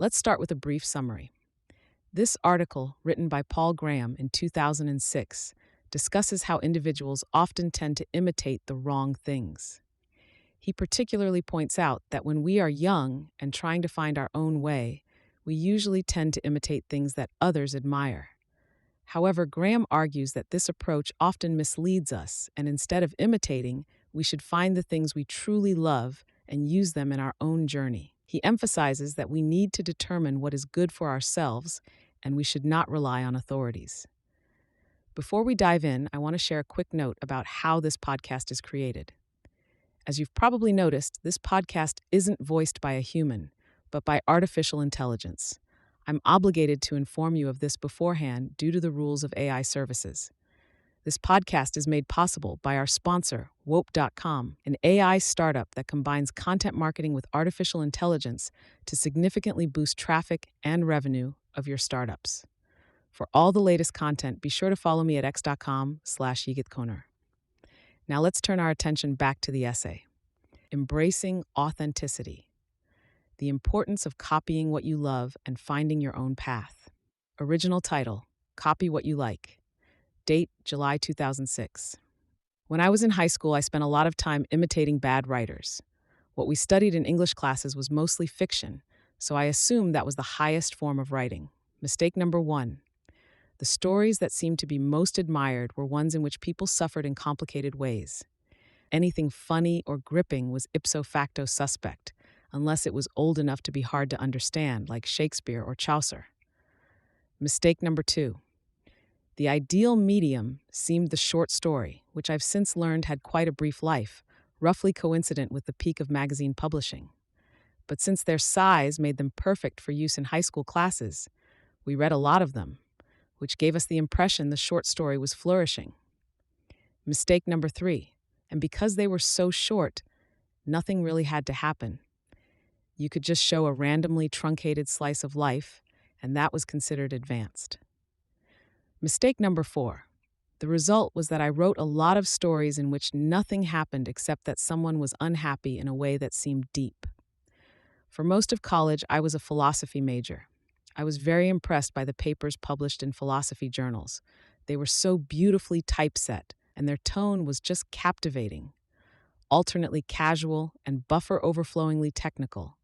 Let's start with a brief summary. This article, written by Paul Graham in 2006, discusses how individuals often tend to imitate the wrong things. He particularly points out that when we are young and trying to find our own way, we usually tend to imitate things that others admire. However, Graham argues that this approach often misleads us, and instead of imitating, we should find the things we truly love and use them in our own journey. He emphasizes that we need to determine what is good for ourselves, and we should not rely on authorities. Before we dive in, I want to share a quick note about how this podcast is created. As you've probably noticed, this podcast isn't voiced by a human, but by artificial intelligence. I'm obligated to inform you of this beforehand due to the rules of AI services. This podcast is made possible by our sponsor, Wope.com, an AI startup that combines content marketing with artificial intelligence to significantly boost traffic and revenue of your startups. For all the latest content, be sure to follow me at x.com/yigitkoner. Now let's turn our attention back to the essay. Embracing authenticity. The importance of copying what you love and finding your own path. Original title, Copy What You Like. Date, July 2006. When I was in high school, I spent a lot of time imitating bad writers. What we studied in English classes was mostly fiction, so I assumed that was the highest form of writing. Mistake number 1. The stories that seemed to be most admired were ones in which people suffered in complicated ways. Anything funny or gripping was ipso facto suspect, unless it was old enough to be hard to understand, like Shakespeare or Chaucer. Mistake number 2. The ideal medium seemed the short story, which I've since learned had quite a brief life, roughly coincident with the peak of magazine publishing. But since their size made them perfect for use in high school classes, we read a lot of them, which gave us the impression the short story was flourishing. Mistake number 3. And because they were so short, nothing really had to happen. You could just show a randomly truncated slice of life, and that was considered advanced. Mistake number 4. The result was that I wrote a lot of stories in which nothing happened except that someone was unhappy in a way that seemed deep. For most of college, I was a philosophy major. I was very impressed by the papers published in philosophy journals. They were so beautifully typeset, and their tone was just captivating, alternately casual and buffer overflowingly technical.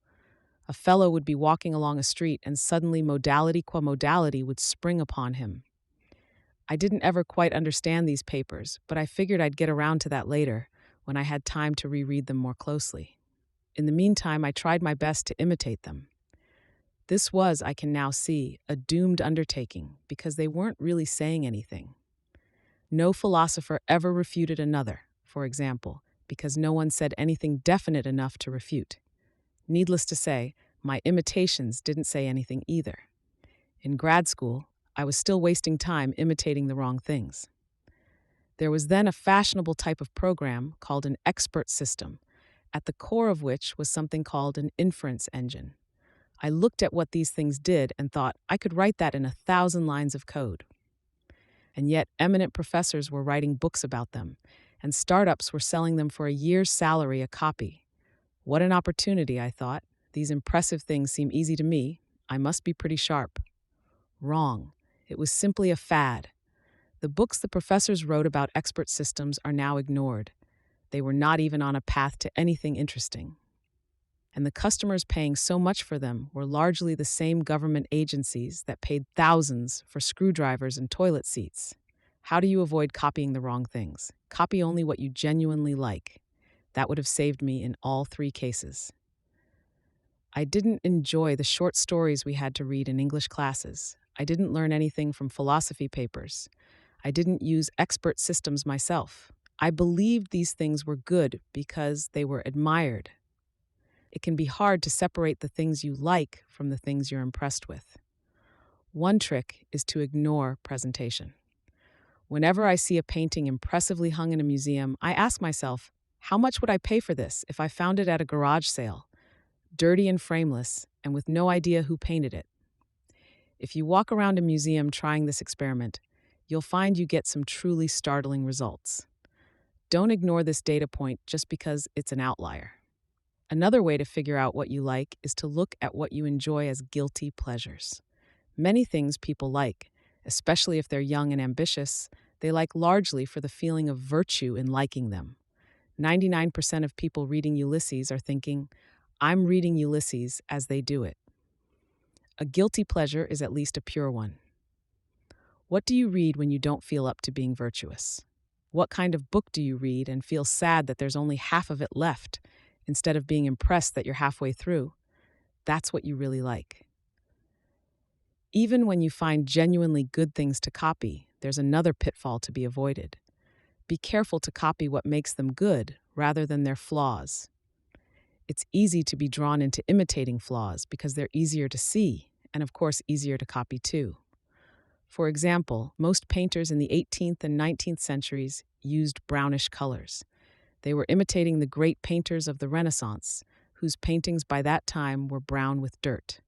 A fellow would be walking along a street and suddenly modality qua modality would spring upon him. I didn't ever quite understand these papers, but I figured I'd get around to that later when I had time to reread them more closely. In the meantime, I tried my best to imitate them. This was, I can now see, a doomed undertaking because they weren't really saying anything. No philosopher ever refuted another, for example, because no one said anything definite enough to refute. Needless to say, my imitations didn't say anything either. In grad school, I was still wasting time imitating the wrong things. There was then a fashionable type of program called an expert system, at the core of which was something called an inference engine. I looked at what these things did and thought I could write that in 1,000 lines of code. And yet, eminent professors were writing books about them, and startups were selling them for a year's salary a copy. What an opportunity, I thought. These impressive things seem easy to me. I must be pretty sharp. Wrong. It was simply a fad. The books the professors wrote about expert systems are now ignored. They were not even on a path to anything interesting. And the customers paying so much for them were largely the same government agencies that paid thousands for screwdrivers and toilet seats. How do you avoid copying the wrong things? Copy only what you genuinely like. That would have saved me in all 3 cases. I didn't enjoy the short stories we had to read in English classes. I didn't learn anything from philosophy papers. I didn't use expert systems myself. I believed these things were good because they were admired. It can be hard to separate the things you like from the things you're impressed with. One trick is to ignore presentation. Whenever I see a painting impressively hung in a museum, I ask myself, how much would I pay for this if I found it at a garage sale, dirty and frameless, and with no idea who painted it? If you walk around a museum trying this experiment, you'll find you get some truly startling results. Don't ignore this data point just because it's an outlier. Another way to figure out what you like is to look at what you enjoy as guilty pleasures. Many things people like, especially if they're young and ambitious, they like largely for the feeling of virtue in liking them. 99% of people reading Ulysses are thinking, I'm reading Ulysses as they do it. A guilty pleasure is at least a pure one. What do you read when you don't feel up to being virtuous? What kind of book do you read and feel sad that there's only half of it left, instead of being impressed that you're halfway through? That's what you really like. Even when you find genuinely good things to copy, there's another pitfall to be avoided. Be careful to copy what makes them good rather than their flaws. It's easy to be drawn into imitating flaws because they're easier to see and, of course, easier to copy too. For example, most painters in the 18th and 19th centuries used brownish colors. They were imitating the great painters of the Renaissance, whose paintings by that time were brown with dirt.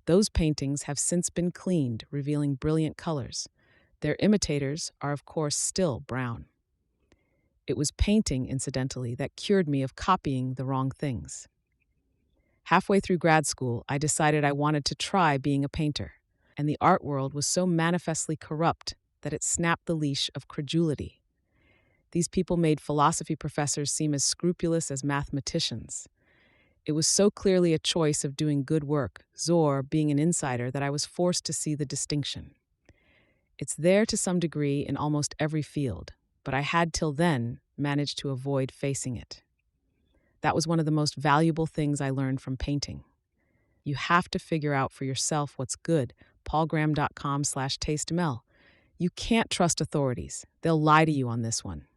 Those paintings have since been cleaned, revealing brilliant colors. Their imitators are, of course, still brown. It was painting, incidentally, that cured me of copying the wrong things. Halfway through grad school, I decided I wanted to try being a painter, and the art world was so manifestly corrupt that it snapped the leash of credulity. These people made philosophy professors seem as scrupulous as mathematicians. It was so clearly a choice of doing good work, Zor being an insider, that I was forced to see the distinction. It's there to some degree in almost every field, but I had till then managed to avoid facing it. That was one of the most valuable things I learned from painting. You have to figure out for yourself what's good. paulgraham.com/tastemel. You can't trust authorities. They'll lie to you on this one.